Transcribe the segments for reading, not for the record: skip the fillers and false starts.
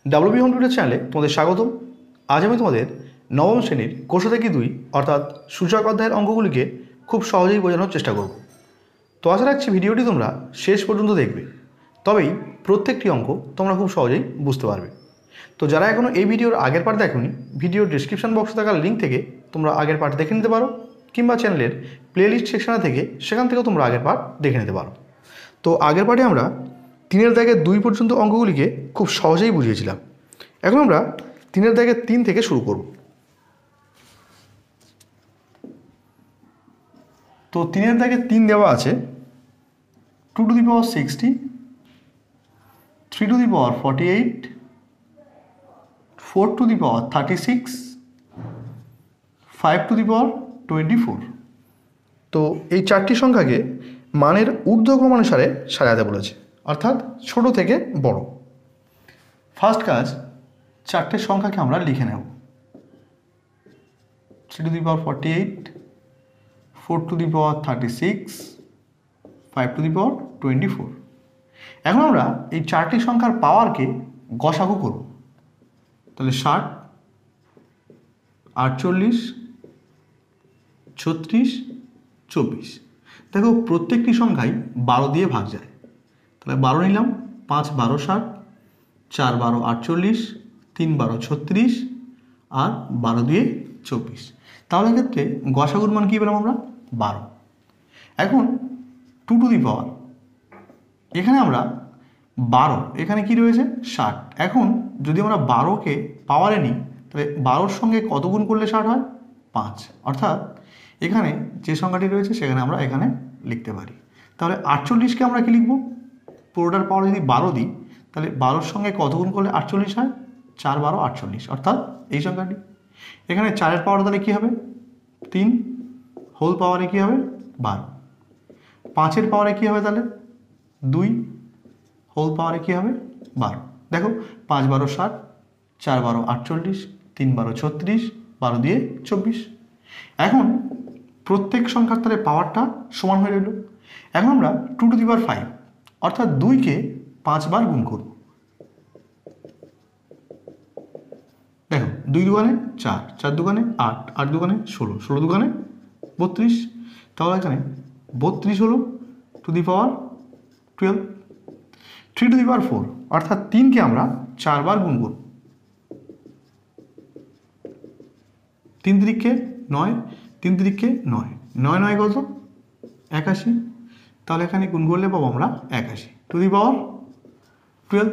WB home tutor চ্যানেলে তোমাদের স্বাগতম। আজ আমি তোমাদের নবম শ্রেণীর কোষা থেকে 2 অর্থাৎ সূচক অধ্যায়ের অঙ্কগুলিকে খুব সহজেই বোঝানোর চেষ্টা করব। তো আশা রাখছি ভিডিওটি তোমরা শেষ পর্যন্ত দেখবে, তবেই প্রত্যেকটি অঙ্ক তোমরা খুব সহজেই বুঝতে পারবে। তো যারা এখনও এই ভিডিওর আগের পার্ট দেখোনি, ভিডিওর ডিসক্রিপশন বক্সে থাকা লিঙ্ক থেকে তোমরা আগের পার্ট দেখে নিতে পারো, কিংবা চ্যানেলের প্লেলিস্ট সেকশনে থেকে সেখান থেকেও তোমরা আগের পার্ট দেখে নিতে পারো। তো আগের পার্টে আমরা 3 থেকে 2 পর্যন্ত অঙ্কগুলিকে খুব সহজেই বুঝিয়েছিলাম। এখন আমরা 3 থেকে 3 থেকে শুরু করব। তো 3 থেকে 3 দেওয়া আছে 2 to the power 60, 3 to the power 48, 4 to the power 36, 5 to the power 24। তো এই চারটি সংখ্যাকে মানের ঊর্ধ্বক্রমানুসারে সাজাতে বলেছে, অর্থাৎ ছোট থেকে বড়। ফার্স্ট কাজ, চারটে সংখ্যাকে আমরা লিখে নেব। 3 to the power 48, 4 to the power 36, 5 to the power 24। এখন আমরা এই চারটি সংখ্যার পাওয়ারকে গসাগু করব। তাহলে 60, 48, 36, 24। দেখো প্রত্যেকটি সংখ্যাই 12 দিয়ে ভাগ যায়। তাহলে 12 নিলাম, 5 12 60, 4 12 48, 3 12 36 আর 12 দিয়ে 24। তাহলে এক্ষেত্রে গসাগুর মান কী পেলাম আমরা? 12। এখন 2 টু দি পাওয়ার, এখানে আমরা 12, এখানে কি রয়েছে 60। এখন যদি আমরা 12কে পাওয়ারে নিই, তাহলে 12-র সঙ্গে কত গুণ করলে 60 হয়? 5। অর্থাৎ এখানে যে সংখ্যাটি রয়েছে সেখানে আমরা এখানে লিখতে পারি। তাহলে 48কে আমরা কি লিখব? পুরোটার পাওয়ার যদি 12 দিই, তাহলে 12-র সঙ্গে কত গুণ করলে 48 হয়? 4 12 48, অর্থাৎ এই সংখ্যাটি। এখানে 4-এর পাওয়ার তাহলে কী হবে? 3, হোল পাওয়ারে কী হবে? 12। 5-এর পাওয়ারে কী হবে তাহলে? 2, হোল পাওয়ারে কী হবে? 12। দেখো 5 12 60, 4 12 48, 3 12 36, 12 দিয়ে 24। এখন প্রত্যেক সংখ্যার তাহলে পাওয়ারটা সমান হয়ে রইল। এখন আমরা 2 টু দি পাওয়ার 5, অর্থাৎ 2কে 5 বার গুণ করব। দেখো 2 দুগানে 4, 4 দুগানে 8, 8 দুগানে 16, 16 দুগানে 32। তাহলে এখানে 32 হলো two the power 12। 3 to the পাওয়ার 4, অর্থাৎ 3কে আমরা 4 বার গুণ করব। 3 তিরিকে 9, 3 তিরিকে 9, 9 9 কত? 81। তাহলে এখানে গুণ করলে পাবো আমরা 81 টু দি পাওয়ার 12।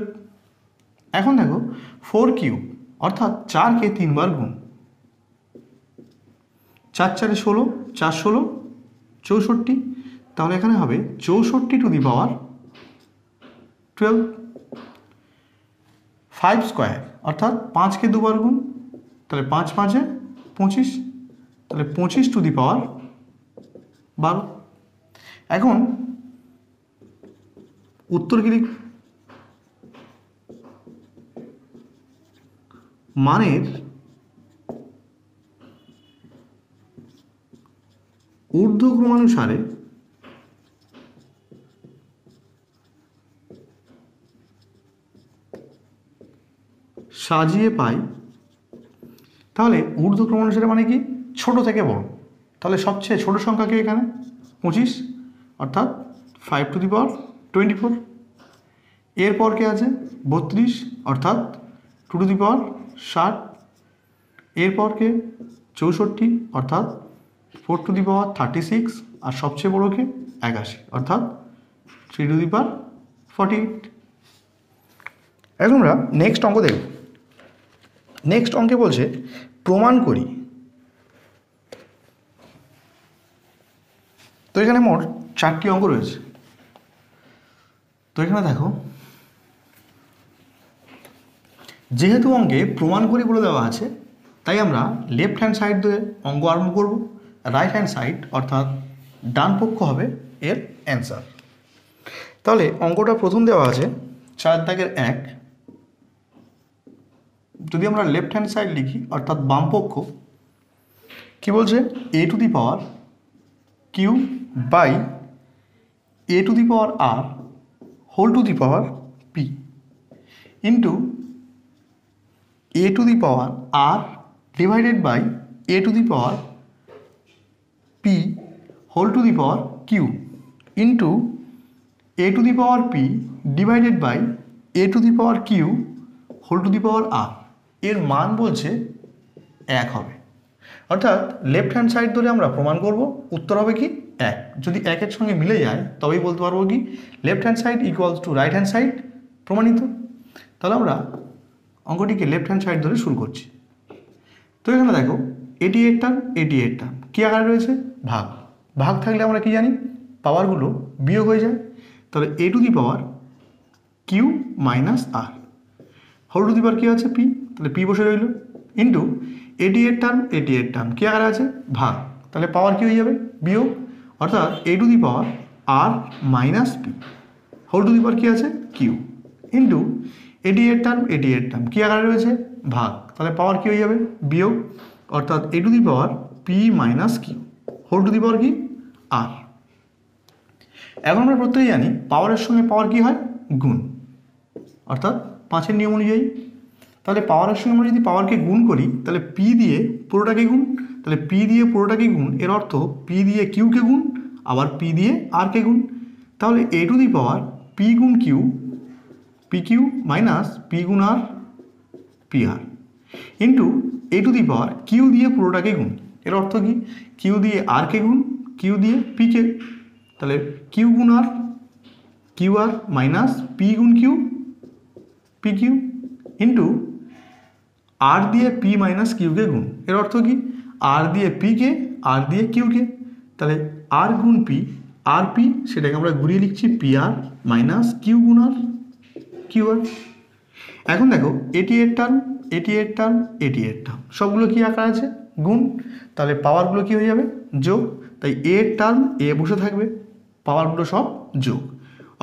এখন দেখো 4 কিউব, অর্থাৎ 4কে 3 বার গুণ। 4 4 16, 4 16 64। তাহলে এখানে হবে 64 টু দি পাওয়ার 12। 5 স্কোয়ার, অর্থাৎ 5কে 2 বার গুণ। তাহলে 5 5-এ 25, তাহলে 25 টু দি পাওয়ার 12। এখন উত্তর কি লিখব? মানের ঊর্ধ্বক্রমানুসারে সাজিয়ে পাই। তাহলে ঊর্ধ্বক্রমানুসারে মানে কি? ছোট থেকে বড়। তাহলে সবচেয়ে ছোট সংখ্যাকে এখানে 25, অর্থাৎ 5 টু দি পাওয়ার 24। এরপর কে আছে 32, অর্থাৎ 2 টু দি পাওয়ার 60। এরপর কে 64, অর্থাৎ 4 টু দি পাওয়ার 36। আর সবচেয়ে বড়কে 81, অর্থাৎ 3 টু দি পাওয়ার 48। এখন আমরা নেক্সট অঙ্ক দেখব। নেক্সট অঙ্কে বলছে প্রমাণ করি। তো এখানে মোট 4টি অঙ্ক রয়েছে। তো এখানে দেখো, যেহেতু অঙ্কে প্রমাণ করি বলে দেওয়া আছে, তাই আমরা লেফট হ্যান্ড সাইড দিয়ে অঙ্ক আরম্ভ করব। রাইট হ্যান্ড সাইড, অর্থাৎ ডান পক্ষ হবে এর অ্যান্সার। তাহলে অঙ্কটা প্রথম দেওয়া আছে 4 দাগের 1। যদি আমরা লেফট হ্যান্ড সাইড লিখি, অর্থাৎ বাম পক্ষ, কি বলছে? a to the power Q by a to the power r whole to the power p into a to the power r divided by a to the power p whole to the power q into a to the power p divided by a to the power q whole to the power r এর মান বলছে 1 হবে। অর্থাৎ left hand side ধরে আমরা প্রমাণ করব উত্তর হবে কি 1। যদি 1-এর সঙ্গে মিলে যায় তবেই বলতে পারবো কি left hand side equals to right hand side প্রমাণিত। তাহলে আমরা অঙ্কটিকে লেফট হ্যান্ড সাইড ধরে শুরু করছি। তো এখানে দেখো এটি এর টার্ম এটি এর টার্ম কী আকারে রয়েছে ভাগ। ভাগ থাকলে আমরা কি জানি পাওয়ারগুলো বিয়োগ হয়ে যায়। তাহলে a to the power q minus r whole to the power কী আছে p, তাহলে p বসে রইল ইন্টু এটি এর টার্ম কী আকারে আছে ভাগ। তাহলে পাওয়ার কী হয়ে যাবে বিয়োগ, অর্থাৎ a to the power r minus p whole to the power কী আছে q ইন্টু এটি এর টার্ম কী আকারে রয়েছে ভাগ। তাহলে পাওয়ার কী হয়ে যাবে বিয়োগ, অর্থাৎ a to the power p minus q whole to the power কি r। এখন আমরা প্রত্যেকেই জানি পাওয়ারের সঙ্গে পাওয়ার কী হয় গুণ, অর্থাৎ 5-এর নিয়ম অনুযায়ী। তাহলে পাওয়ারের সঙ্গে আমরা যদি পাওয়ারকে গুণ করি তাহলে p দিয়ে পুরোটাকে গুণ, তাহলে p দিয়ে পুরোটাকে গুণ এর অর্থ p দিয়ে q কে গুণ আবার p দিয়ে r কে গুণ। তাহলে a to the power p গুণ q pq মাইনাস p গুণ r pr into a to the power q দিয়ে পুরোটাকে গুণ এর অর্থ কি q দিয়ে r কে গুণ q দিয়ে p কে, তাহলে q গুণ r qr মাইনাস p গুণ q pq ইন্টু r দিয়ে p মাইনাস q কে গুণ এর অর্থ কি r দিয়ে p কে r দিয়ে q কে। তাহলে r গুণ p আর p সেটাকে আমরা ঘুরিয়ে লিখছি pr মাইনাস q গুণ r qr। এখন দেখো এটি এর টার্ম সবগুলো কি আকার আছে গুণ। তাহলে পাওয়ারগুলো কি হয়ে যাবে যোগ, তাই এর টার্ম এ বসে থাকবে, পাওয়ারগুলো সব যোগ,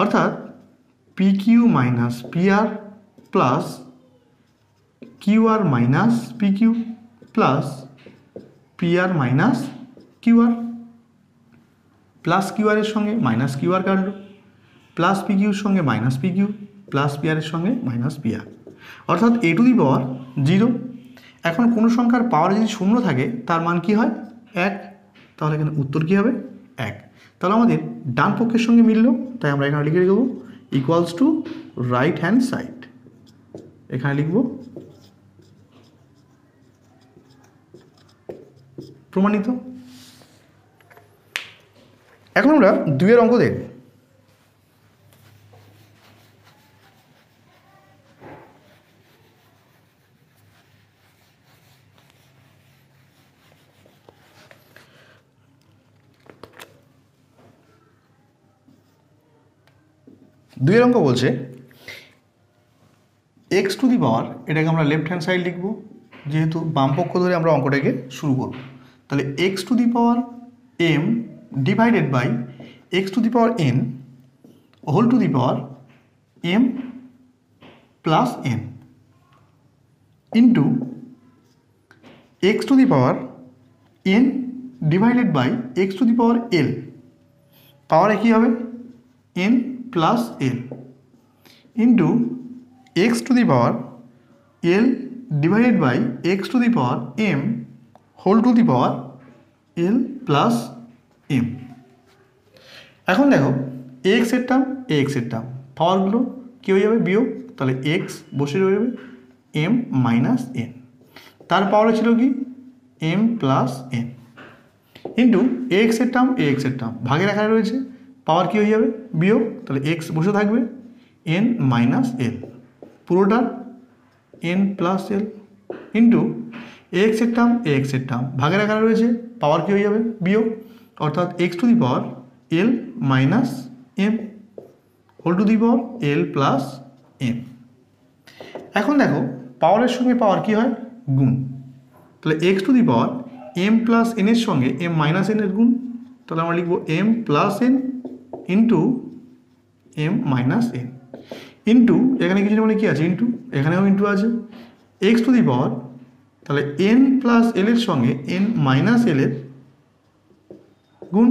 অর্থাৎ pq minus pr plus qr minus pq plus pr minus qr plus qr এর সঙ্গে মাইনাস qr কাটলো, প্লাস pqর সঙ্গে মাইনাস pq প্লাস pr এর সঙ্গে মাইনাস pr, অর্থাৎ a টু দি পাওয়ার 0। এখন কোনো সংখ্যার পাওয়ার যদি শূন্য থাকে তার মান কি হয় 1, তাহলে এখানে উত্তর কী হবে 1। তাহলে আমাদের ডান পক্ষের সঙ্গে মিলল, তাই আমরা এখানে লিখে দেবো equals to right hand side, এখানে লিখব প্রমাণিত। এখন আমরা 2-এর অঙ্ক দেখব। দুইয়ের অঙ্ক বলছে এক্স টু দি পাওয়ার, এটাকে আমরা লেফট হ্যান্ড সাইড লিখব যেহেতু বাম পক্ষ ধরে আমরা অঙ্কটাকে শুরু করব। তাহলে X to the power M divided by X to the power N whole to the power M plus N into X to the power N divided by X to the power L, পাওয়ারে কী হবে N plus L into X to the power L divided by X to the power M whole to the power L plus M. এখন দেখো x এর term পাওয়ারগুলো কী হয়ে যাবে বিয়োগ, তাহলে এক্স বসে রয়ে যাবে এম মাইনাস এন, তার পাওয়ারে ছিল কি M plus N into X এর টার্ম ভাগের আকারে রয়েছে, পাওয়ার কী হয়ে যাবে বিয়োগ, তাহলে এক্স বসে থাকবে এন মাইনাস এল পুরোটা N plus L into X এর টার্ম ভাগের আকারে রয়েছে, পাওয়ার কী হয়ে যাবে বিয়োগ, অর্থাৎ X to the power L minus M whole to the power L plus M. এখন দেখো পাওয়ারের সঙ্গে পাওয়ার কী হয় গুণ, তাহলে X to the power M plus এনের সঙ্গে এম মাইনাস এনের গুণ, তাহলে আমরা লিখবো M plus N into M minus N into এখানে কিছু মানে কী আছে ইন্টু, এখানেও ইন্টু আছে এক্স টু দি পাওয়ার, তাহলে এন প্লাস এল এর সঙ্গে এন মাইনাস এল এর গুণ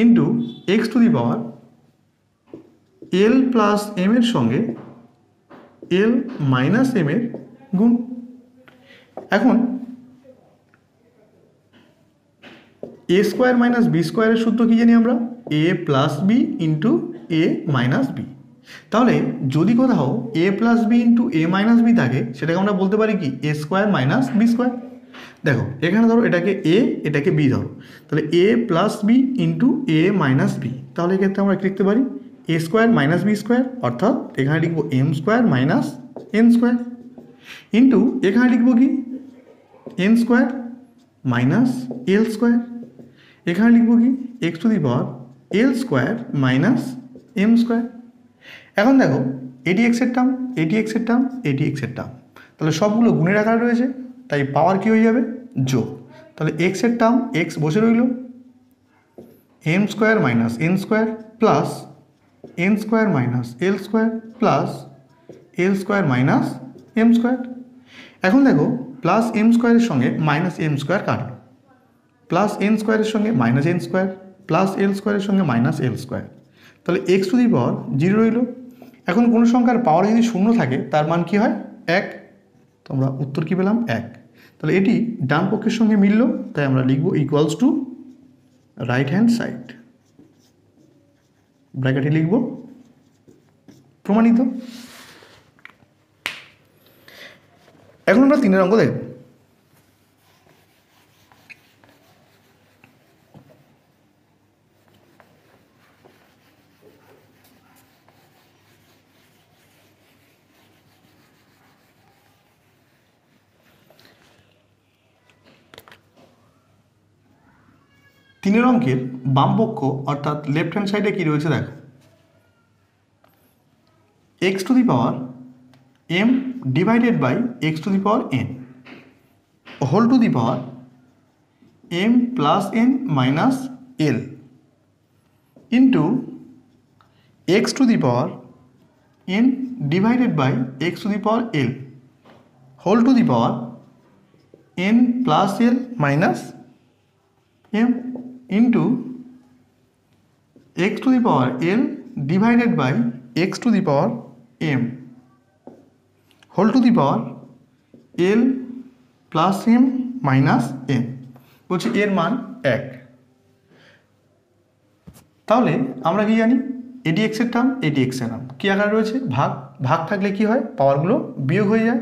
into X to the power L plus M এর সঙ্গে এল মাইনাস এম এর গুণ। এখন এ স্কোয়ার মাইনাস বি স্কোয়ারের সূত্র কী জানি আমরা, A plus B into A minus B. তাহলে যদি কোথাও A plus B into A minus B থাকে সেটাকে আমরা বলতে পারি কি A square minus B square. দেখো এখানে ধরো এটাকে এ এটাকে বি ধরো, তাহলে A plus B into A minus B, তাহলে এক্ষেত্রে আমরা লিখতে পারি A square minus B square, অর্থাৎ এখানে লিখবো M square minus N square into এখানে লিখবো কি N square minus L square, এখানে লিখবো কি X to the power L square minus M square. এখন দেখো এটি এক্সের টার্ম, এটি এক্সের টার্ম, এটি এক্সের টার্ম, তাহলে সবগুলো গুণের আকারে রয়েছে, তাই পাওয়ার কী হয়ে যাবে যোগ। তাহলে এক্সের টার্ম এক্স বসে রইল, M square minus N square plus N square minus L square plus L square minus M square. এখন দেখো প্লাস এম স্কোয়ারের সঙ্গে মাইনাস এম স্কোয়ার কাটলো, প্লাস এন স্কোয়ারের সঙ্গে minus N square plus L স্কোয়ারের সঙ্গে মাইনাস এল স্কোয়ার, তাহলে এক্স টু দি পাওয়ার 0 রইল। এখন কোনো সংখ্যার পাওয়ার যদি 0 থাকে তার মান কি হয় 1, তো আমরা উত্তর কী পেলাম 1। তাহলে এটি ডান পক্ষের সঙ্গে মিলল, তাই আমরা লিখব equals to right hand side, ব্র্যাকেটে লিখব প্রমাণিত। এখন আমরা 3 অঙ্ক দেখব। তিনের অঙ্কের বাম পক্ষ অর্থাৎ লেফট হ্যান্ড সাইডে কী রয়েছে দেখো, X to the power M divided by X to the power N whole to the power M plus N minus L into X to the power N divided by X to the power L whole to the power N plus L minus M into x to the power l divided by x to the power m whole to the power l plus m minus n বলছি এর মান 1। তাহলে আমরা কি জানি এটি x এর term এটি x এর টার্ম কী আকারে রয়েছে ভাগ, ভাগ থাকলে কি হয় পাওয়ারগুলো বিয়োগ হয়ে যায়,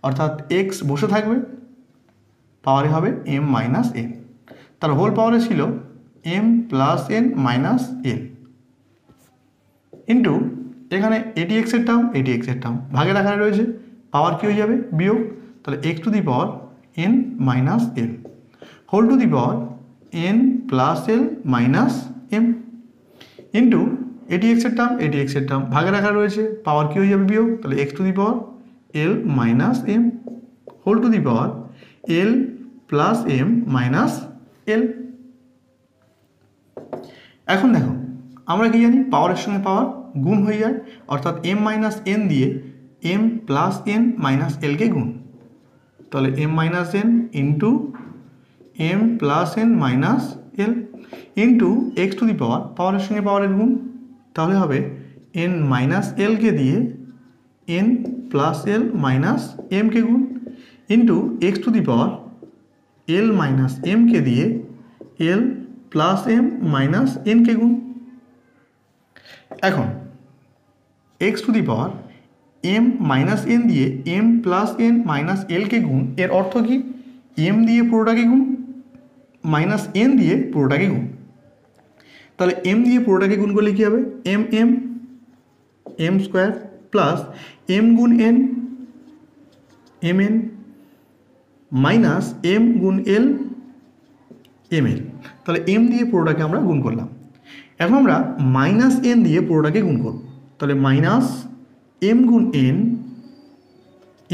অর্থাৎ x বসে থাকবে, পাওয়ারে হবে m মাইনাস n, তার হোল পাওয়ারে ছিল M plus N minus L into এখানে এটি এক্সের টার্ম এটি এক্সের টার্ম ভাগের আকারে রয়েছে, পাওয়ার কী হয়ে যাবে বিয়োগ, তাহলে X to the power N minus L whole to the power N plus L minus M into এটি এক্সের টার্ম এটি এক্সের টার্ম ভাগের আকারে রয়েছে, পাওয়ার কী হয়ে যাবে বিয়োগ, তাহলে X to the power L minus M whole to the power L plus M minus L. এখন দেখো আমরা কি জানি পাওয়ারের সঙ্গে পাওয়ার গুণ হয়ে যায়, অর্থাৎ এম মাইনাস এন দিয়ে এম প্লাস এন মাইনাস এলকে গুণ, তাহলে M minus N into M plus N minus L into X to the power, পাওয়ারের সঙ্গে পাওয়ারের গুণ, তাহলে হবে এন মাইনাস এলকে দিয়ে এন প্লাস এল মাইনাস এমকে গুণ into X to the power L minus এমকে দিয়ে এল প্লাস এম মাইনাস এনকে গুণ। এখন X to the power M minus N দিয়ে এম প্লাস এন মাইনাস এলকে গুণ, এর অর্থ কি এম দিয়ে পুরোটাকে গুণ মাইনাস এন দিয়ে পুরোটাকে গুণ, তাহলে এম দিয়ে পুরোটাকে গুণ করলে কী হবে M M M square plus M গুণ N M N minus M গুণ এল এম এল, তাহলে এম দিয়ে পুরোটাকে আমরা গুণ করলাম। এখন আমরা মাইনাস এন দিয়ে পুরোটাকে গুণ করব, তাহলে মাইনাস এম গুণ এন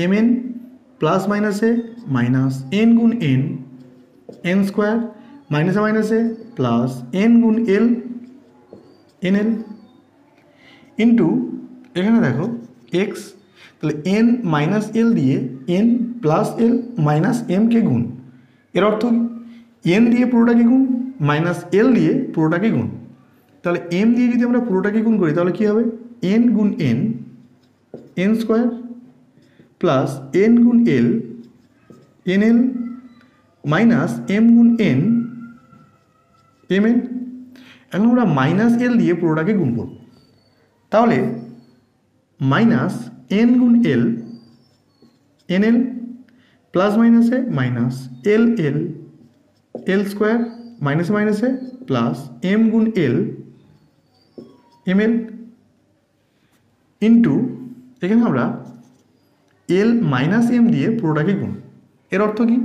এম এন প্লাস মাইনাসে মাইনাস এন গুণ এন এন স্কোয়ার মাইনাসে মাইনাসে প্লাস এন গুণ এল এন এল ইন্টু এখানে দেখো এক্স, তাহলে এন মাইনাস এল দিয়ে এন প্লাস এল মাইনাস এমকে গুণ, এর অর্থ এন দিয়ে পুরোটাকে গুণ মাইনাস এল দিয়ে পুরোটাকে গুণ, তাহলে এম দিয়ে যদি আমরা পুরোটাকে গুণ করি তাহলে কী হবে এন গুণ N N square plus N গুণ এল NL মাইনাস M গুণ N MN। এখন আমরা মাইনাস L দিয়ে পুরোটাকে গুণ করব, তাহলে মাইনাস N গুণ L NL প্লাস মাইনাসে মাইনাস LL L স্কোয়ার মাইনাসে মাইনাসে প্লাস M গুণ L ML ইন্টু এখানে আমরা L মাইনাস M দিয়ে পুরোটাকে গুণ। এর অর্থ কি?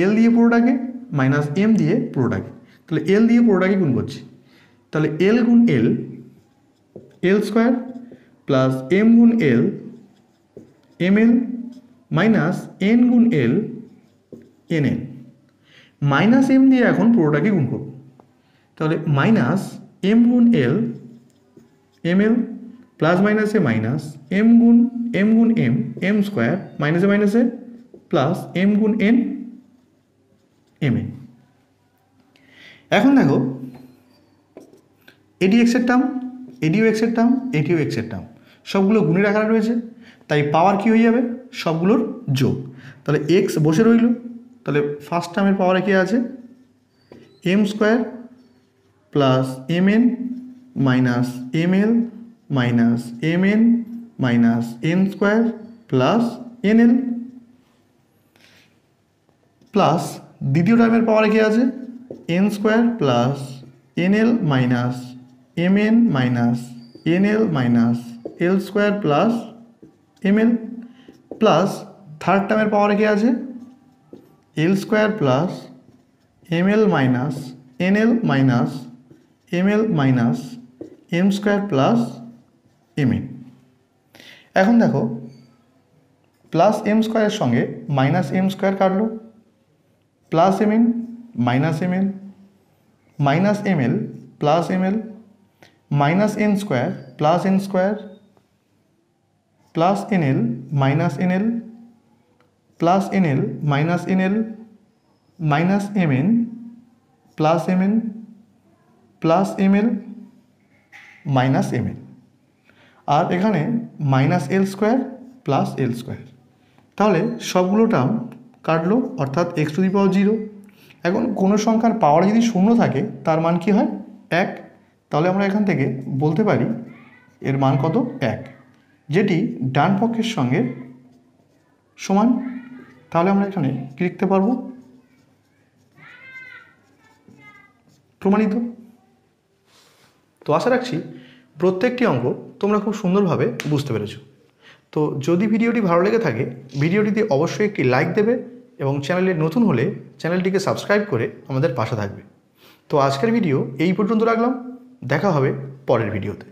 L দিয়ে পুরোটাকে মাইনাস M দিয়ে পুরোটাকে, তাহলে L দিয়ে পুরোটাকে গুণ করছি, তাহলে L গুণ L L square plus M গুণ L ML মাইনাস N গুণ L NN। মাইনাস M দিয়ে এখন পুরোটাকে গুণ করব, তাহলে মাইনাস M গুণ L ML প্লাস মাইনাসে মাইনাস M গুণ M M স্কোয়ার মাইনাসে মাইনাসে প্লাস M গুণ N MN। এখন দেখো এটি এক্সের টার্ম, এটিও এক্সের টার্ম, এটিও এক্সের টার্ম, সবগুলো গুণের আকারে রয়েছে, তাই পাওয়ার কি হয়ে যাবে? সবগুলোর যোগ। তাহলে এক্স বসে রইল, তাহলে ফার্স্ট টার্মের পাওয়ারে কি আছে? M square plus MN minus ML minus MN minus N square plus NL plus দ্বিতীয় টার্মের পাওয়ারে কি আছে? N square plus NL minus MN minus NL minus L square plus ML plus third টার্মের পাওয়ারে কি আছে? L square plus ML minus NL minus ML minus M square plus MN। এখন দেখো প্লাস M স্কোয়ারের সঙ্গে মাইনাস M স্কোয়ার কাটলো, plus MN minus ML minus ML plus ML minus N square plus N square plus NL minus NL plus NL minus NL minus MN plus MN plus ML minus ML, আর এখানে minus L square plus L square. তাহলে সবগুলো term কাটলো, অর্থাৎ x two the power 0। এখন কোনো সংখ্যার পাওয়ার যদি শূন্য থাকে তার মান কি হয়? 1। তাহলে আমরা এখান থেকে বলতে পারি এর মান কত? 1, যেটি ডান পক্ষের সঙ্গে সমান। তাহলে আমরা এখানে কি লিখতে পারবো? প্রমাণিত। তো আশা রাখছি প্রত্যেকটি অঙ্ক তোমরা খুব সুন্দরভাবে বুঝতে পেরেছো। তো যদি ভিডিওটি ভালো লেগে থাকে ভিডিওটিতে অবশ্যই একটি লাইক দেবে এবং চ্যানেলে নতুন হলে চ্যানেলটিকে সাবস্ক্রাইব করে আমাদের পাশে থাকবে। তো আজকের ভিডিও এই পর্যন্ত রাখলাম, দেখা হবে পরের ভিডিওতে।